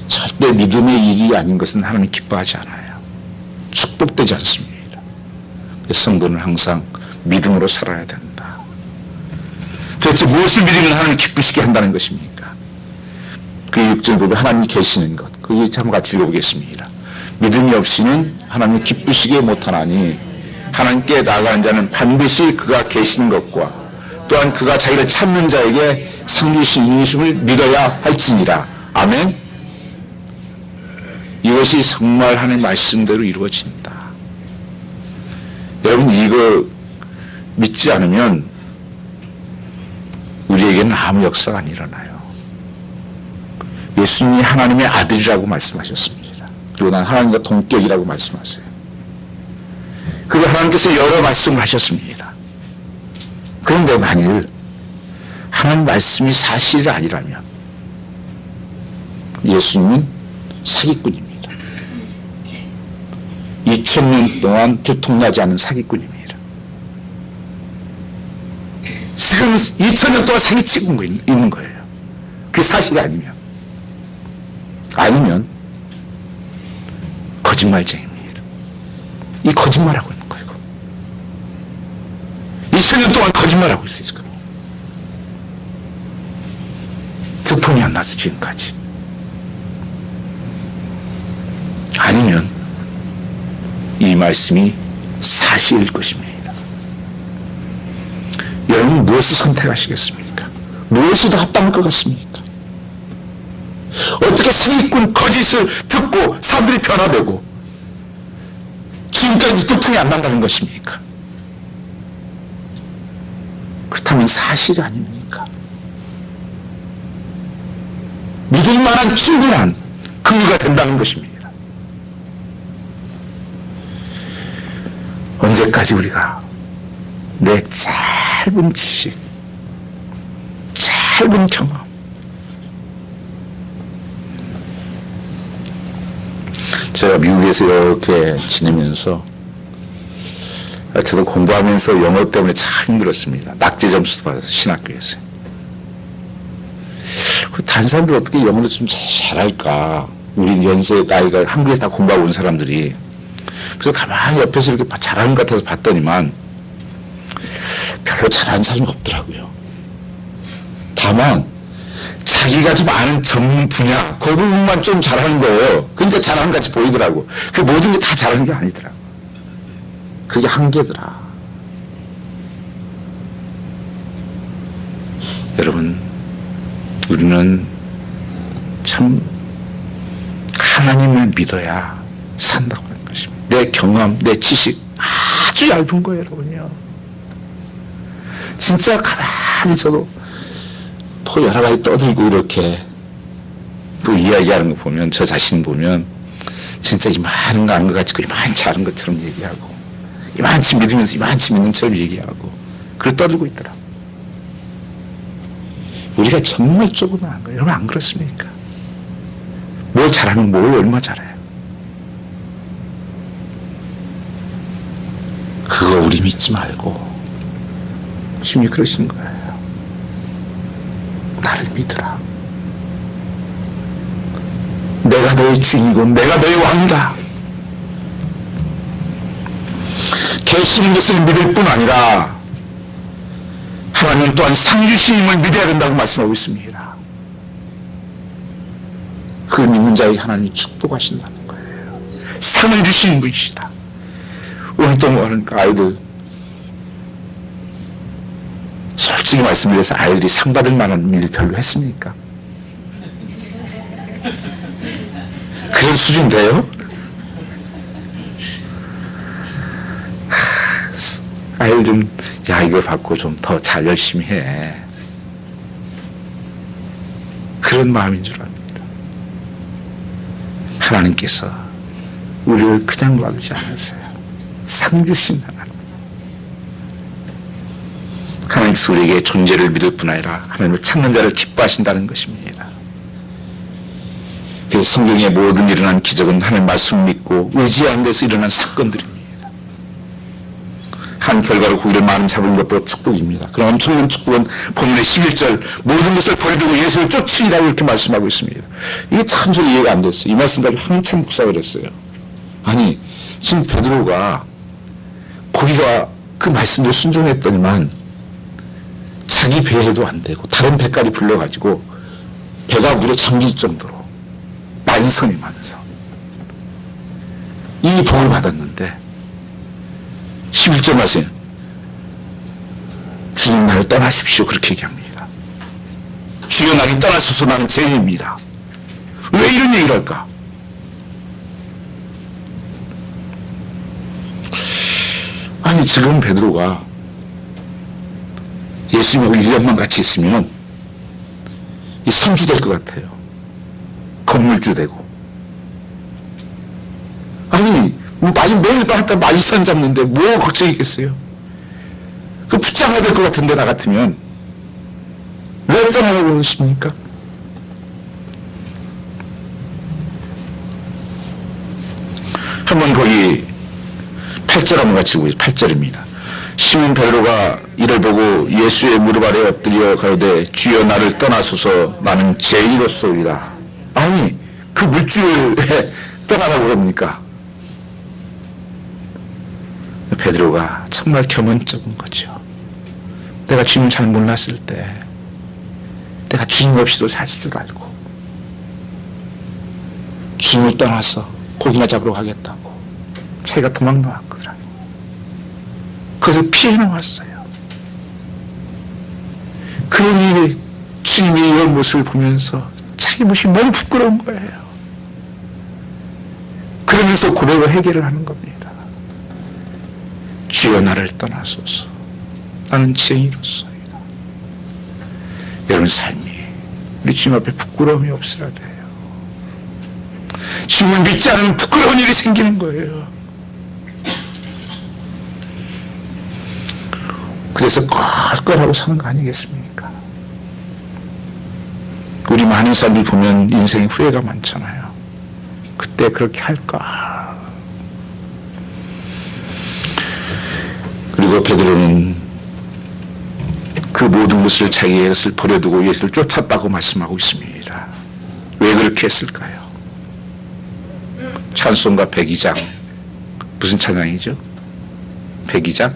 절대 믿음의 일이 아닌 것은 하나님 기뻐하지 않아요. 축복되지 않습니다. 성도는 항상 믿음으로 살아야 된다. 도대체 무엇을 믿으면 하나님을 기쁘시게 한다는 것입니까? 그 6절 보면 하나님이 계시는 것. 그게 한번 같이 읽어보겠습니다. 믿음이 없이는 하나님을 기쁘시게 못하나니 하나님께 나아가는 자는 반드시 그가 계시는 것과 또한 그가 자기를 찾는 자에게 상 주신 인심을 믿어야 할지니라. 아멘. 이것이 정말 하나님의 말씀대로 이루어진다. 여러분 이거 믿지 않으면 우리에게는 아무 역사가 안 일어나요. 예수님이 하나님의 아들이라고 말씀하셨습니다. 그리고 난 하나님과 동격이라고 말씀하세요. 그리고 하나님께서 여러 말씀을 하셨습니다. 그런데 만일 하나님 말씀이 사실이 아니라면 예수님은 사기꾼입니다. 2000년 동안 들통나지 않은 사기꾼입니다. 지금 2000년 동안 사기치고 있는 거예요. 그게 사실이 아니면 거짓말쟁이입니다. 이 거짓말하고 있는 거예요. 2000년 동안 거짓말하고 있어요. 두통이 안 나서 지금까지. 아니면 이 말씀이 사실일 것입니다. 여러분 무엇을 선택하시겠습니까? 무엇이 더 합당할 것 같습니까? 어떻게 사기꾼 거짓을 듣고 사람들이 변화되고 지금까지 도통이 안 난다는 것입니까? 그렇다면 사실이 아닙니까? 믿을 만한 충분한 근거가 된다는 것입니다. 언제까지 우리가 내 짧은 지식, 짧은 경험, 제가 미국에서 이렇게 지내면서 저도 공부하면서 영어 때문에 참 힘들었습니다. 낙제 점수도 받아서 신학교에서. 다른 사람들 어떻게 영어를 좀 잘할까? 우리 연세 나이가 한국에서 다 공부하고 온 사람들이. 그래서 가만히 옆에서 이렇게 잘하는 것 같아서 봤더니만 별로 잘하는 사람이 없더라고요. 다만 자기가 좀 아는 전문 분야 그 부분만 좀 잘하는 거예요. 그러니까 잘하는 것 같이 보이더라고. 그 모든 게 다 잘하는 게 아니더라고. 그게 한계더라. 여러분, 우리는 참 하나님을 믿어야 산다고 하는 것입니다. 내 경험, 내 지식 아주 얇은 거예요, 여러분요. 진짜 가만히 저도 또 여러 가지 떠들고 이렇게 또 이야기하는 거 보면, 저 자신 보면 진짜 이만한 거 아는 것 같이 이만치 않은 것처럼 얘기하고 이만치 믿으면서 이만치 믿는 것처럼 얘기하고 그걸 떠들고 있더라. 우리가 정말 조그마한 거예요. 여러분 안 그렇습니까? 뭘 잘하면 뭘 얼마 잘해요. 그거 우리 믿지 말고 주님이 그러신 거예요. 나를 믿으라. 내가 너의 주인이고 내가 너의 왕이다. 계시는 것을 믿을 뿐 아니라 하나님 또한 상 주시님을 믿어야 된다고 말씀하고 있습니다. 그걸 믿는 자에게 하나님이 축복하신다는 거예요. 상을 주시는 분이시다. 오늘 또 아이들 솔직히 말씀드려서 아이들이 상 받을 만한 일 별로 했습니까? 그런 수준인데요? 아이들 좀, 야, 이거 받고 좀 더 잘 열심히 해. 그런 마음인 줄 압니다. 하나님께서 우리를 그냥 놔두지 않으세요. 상 주신 하나님. 하나님께서 우리에게 존재를 믿을 뿐 아니라 하나님을 찾는 자를 기뻐하신다는 것입니다. 그래서 성경의 모든 일어난 기적은 하나님 말씀 믿고 의지하는 데서 일어난 사건들입니다. 한 결과로 고기를 많은 잡은 것도 축복입니다. 그런 엄청난 축복은 본문의 11절 모든 것을 버려두고 예수를 쫓으리라고 이렇게 말씀하고 있습니다. 이게 참 잘 이해가 안 됐어요. 이 말씀 가지고 한참 묵상을 했어요. 아니 지금 베드로가 고기가 그 말씀대로 순종했더니만 자기 배에도 안 되고 다른 배까지 불러가지고 배가 물에 잠길 정도로 만성이 만성 이 복을 받았는데 11절 말씀 주님 나를 떠나십시오 그렇게 얘기합니다. 주여 나를 떠나소서 나는 죄인입니다. 왜 이런 얘기를 할까? 아니 지금 베드로가 예수님하고 1년만 같이 있으면 이 선주 될 것 같아요. 건물주 되고. 아니 매일 밤 마지산 잡는데 뭐 걱정이 있겠어요? 그 붙잡아야 될 것 같은데 나 같으면 왜 떠나라고 그러십니까? 한번 거기 8절 한번 같이 보겠습니다. 8절입니다. 시몬 베드로가 이를 보고 예수의 무릎 아래 엎드려 가로되 주여 나를 떠나소서 나는 죄인이로소이다. 아니 그 물줄을 떠나라고 그럽니까? 베드로가 정말 겸언적인 거죠. 내가 주님 잘 몰랐을 때 내가 주님 없이도 살 줄 알고 주님을 떠나서 고기나 잡으러 가겠다고 제가 도망 나왔거든요. 그래서 피해 나왔어요. 그러니 주님이 이 모습을 보면서 자기 모습이 너무 부끄러운 거예요. 그러면서 고백을 해결을 하는 겁니다. 주여 나를 떠나소서. 나는 지행이로소이다. 여러분 삶이 우리 주님 앞에 부끄러움이 없어야 돼요. 주님을 믿지 않으면 부끄러운 일이 생기는 거예요. 그래서 껄껄하고 사는 거 아니겠습니까? 우리 많은 사람들 보면 인생에 후회가 많잖아요. 그때 그렇게 할까? 그리고 베드로는 그 모든 것을 자기의 것을 버려두고 예수를 쫓았다고 말씀하고 있습니다. 왜 그렇게 했을까요? 찬송가 102장 무슨 찬양이죠? 102장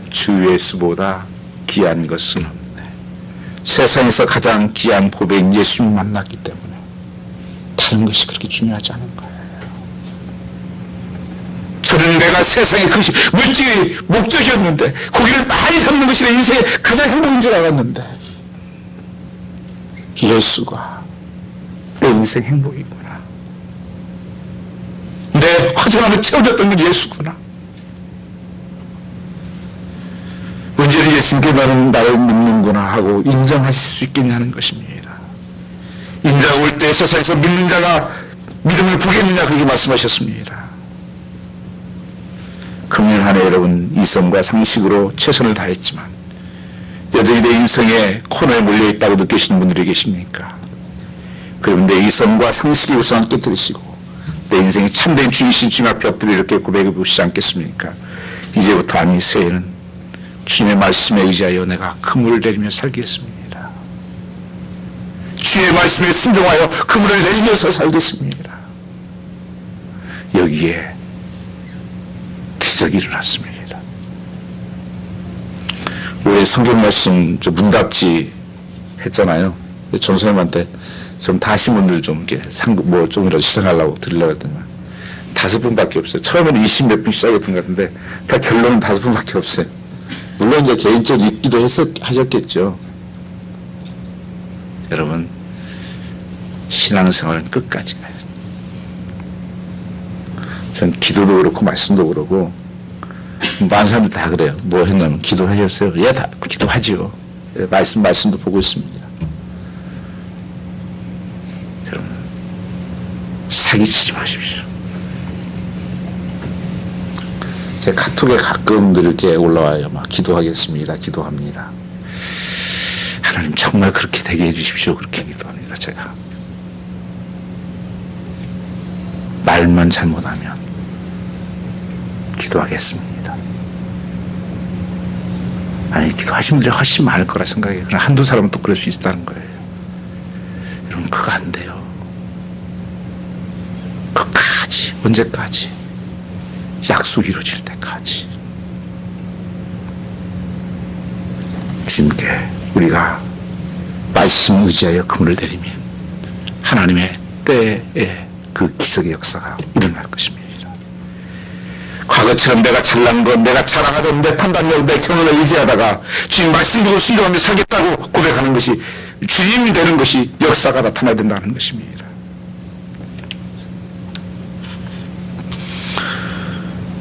주 예수보다 귀한 것은 없네. 세상에서 가장 귀한 보배인 예수님 만났기 때문에 다른 것이 그렇게 중요하지 않은 거예요. 저는 내가 세상에 그것이 물질이 목적이었는데 고기를 많이 삼는 것이 내 인생의 가장 행복인 줄 알았는데 예수가 내 인생 행복이구나. 내 허전함을 채워줬던 건 예수구나. 언제는 예수님께 나는 나를 믿는구나 하고 인정하실 수 있겠냐는 것입니다. 인자가 올 때 세상에서 믿는 자가 믿음을 보겠느냐 그렇게 말씀하셨습니다. 금년 한 해 여러분 이성과 상식으로 최선을 다했지만 여전히 내 인생에 코너에 몰려있다고 느끼시는 분들이 계십니까? 그러면 내 이성과 상식의 우상을 깨뜨리시고 내 인생이 참된 주이신 주님 앞에 엎드려 이렇게 고백해 보시지 않겠습니까? 이제부터 아니 새해는 주님의 말씀에 의지하여 내가 그물을 내리며 살겠습니다. 주의 말씀에 순종하여 그물을 내리면서 살겠습니다. 여기에 기적이 일어났습니다. 올해 성경 말씀 문답지 했잖아요. 전 선생님한테 좀 다신 분들 좀 이렇게 뭐 좀이라도 시청하려고 드리려고 했더니 5분밖에 없어요. 처음에는 20몇 분 시작했던 것 같은데 다 결론은 5분밖에 없어요. 물론 이제 개인적으로 읽기도 하셨겠죠. 여러분, 신앙생활은 끝까지 가야 돼요. 전 기도도 그렇고 말씀도 그러고 많은 사람들 다 그래요. 뭐 했냐면 기도하셨어요? 예, 다 기도하지요. 예, 말씀도 보고 있습니다. 여러분, 사기치지 마십시오. 제 카톡에 가끔 이렇게 올라와요. 막 기도하겠습니다. 기도합니다. 하나님 정말 그렇게 되게 해주십시오. 그렇게 기도합니다. 제가 말만 잘못하면 기도하겠습니다. 아니 기도하신 분들이 훨씬 많을 거라 생각해요. 그냥 한두 사람은 또 그럴 수 있다는 거예요. 여러분 그거 안 돼요. 끝까지 언제까지? 약속이 이루어질 때까지 주님께 우리가 말씀 의지하여 그물을 내리면 하나님의 때에 그 기적의 역사가 일어날 것입니다. 과거처럼 내가 잘난 것, 내가 자랑하던 내 판단력, 내 경험을 의지하다가 주님 말씀 듣고 순종하며 살겠다고 고백하는 것이 주님이 되는 것이 역사가 나타나야 된다는 것입니다.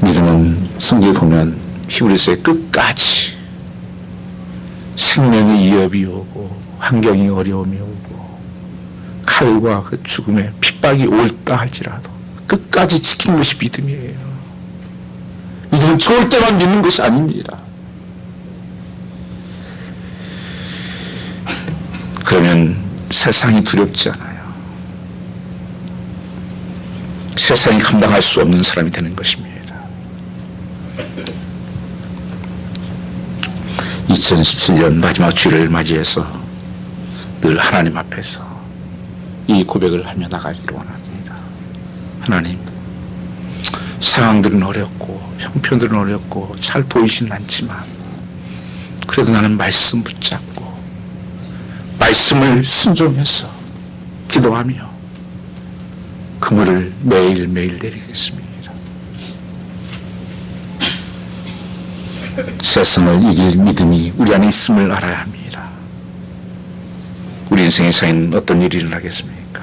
믿음은 성경에 보면 히브리서의 끝까지 생명의 위협이 오고 환경이 어려움이 오고 칼과 그 죽음의 핍박이 올다 할지라도 끝까지 지키는 것이 믿음이에요. 믿음은 좋을 때만 믿는 것이 아닙니다. 그러면 세상이 두렵지 않아요. 세상이 감당할 수 없는 사람이 되는 것입니다. 2017년 마지막 주일을 맞이해서 늘 하나님 앞에서 이 고백을 하며 나가기를 원합니다. 하나님, 상황들은 어렵고 형편들은 어렵고 잘 보이진 않지만 그래도 나는 말씀 붙잡고 말씀을 순종해서 기도하며 그물을 매일매일 내리겠습니다. 세상을 이길 믿음이 우리 안에 있음을 알아야 합니다. 우리 인생에서는 어떤 일이 일어나겠습니까?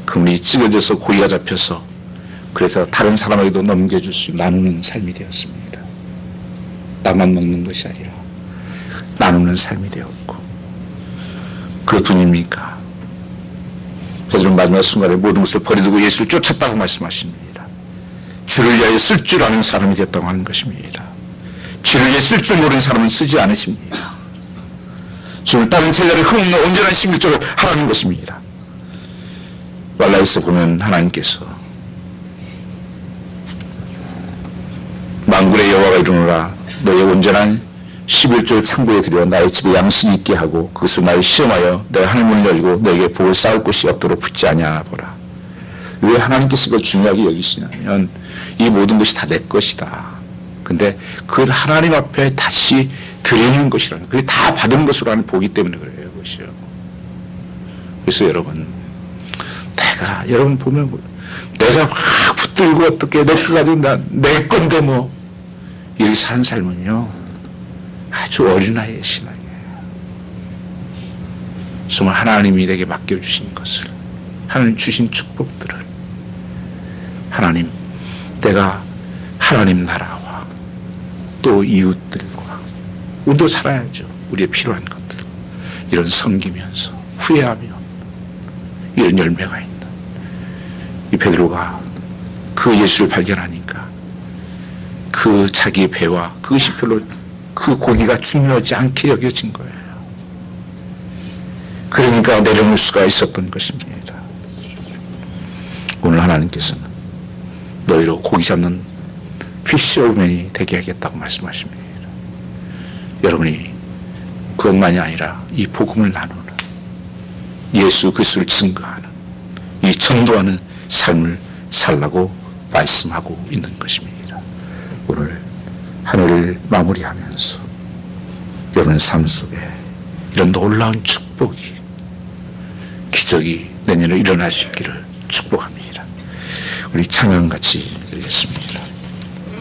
그물이 찢어져서 고기가 잡혀서 그래서 다른 사람에게도 넘겨줄 수 나누는 삶이 되었습니다. 나만 먹는 것이 아니라 나누는 삶이 되었고 그것뿐입니까? 베드로는 마지막 순간에 모든 것을 버리고 예수를 쫓았다고 말씀하십니다. 주를 위하여 쓸 줄 아는 사람이 되었다고 하는 것입니다. 주를 위해 쓸 줄 모르는 사람은 쓰지 않으십니다. 주를 따른 제자를 흠없는 온전한 신실적으로 하라는 것입니다. 말라에서 보면 하나님께서 만군의 여호와가 이르노라 너의 온전한 11조를 창고에 들여 나의 집에 양식이 있게 하고 그것을 나를 시험하여 내가 하늘문을 열고 너에게 복을 쌓을 곳이 없도록 붙지 아니하보라. 왜 하나님께서 이걸 중요하게 여기시냐면 이 모든 것이 다 내 것이다. 근데 그걸 하나님 앞에 다시 드리는 것이라는, 그게 다 받은 것으로 하는 복이기 때문에 그래요. 그것이요. 그래서 여러분 보면 내가 막 붙들고 어떻게 내 거 가지고 내 건데 뭐 이렇게 사는 삶은요 아주 어린아이의 신앙이에요. 정말 하나님이 내게 맡겨주신 것을, 하나님 주신 축복들을 하나님, 내가 하나님 나라와 또 이웃들과 우리도 살아야죠. 우리의 필요한 것들 이런 섬기면서 후회하며 이런 열매가 있는 이 베드로가 그 예수를 발견하니까 그 자기의 배와 그것이 별로 그 고기가 중요하지 않게 여겨진 거예요. 그러니까 내려놓을 수가 있었던 것입니다. 오늘 하나님께서는 너희로 고기 잡는 피셔맨이 되게 하겠다고 말씀하십니다. 여러분이 그것만이 아니라 이 복음을 나누는, 예수 그리스도를 증거하는, 이 전도하는 삶을 살라고 말씀하고 있는 것입니다. 오늘 하늘을 마무리하면서 여러분 삶 속에 이런 놀라운 축복이, 기적이 내년에 일어날 수 있기를 축복합니다. 우리 찬양같이 드리겠습니다.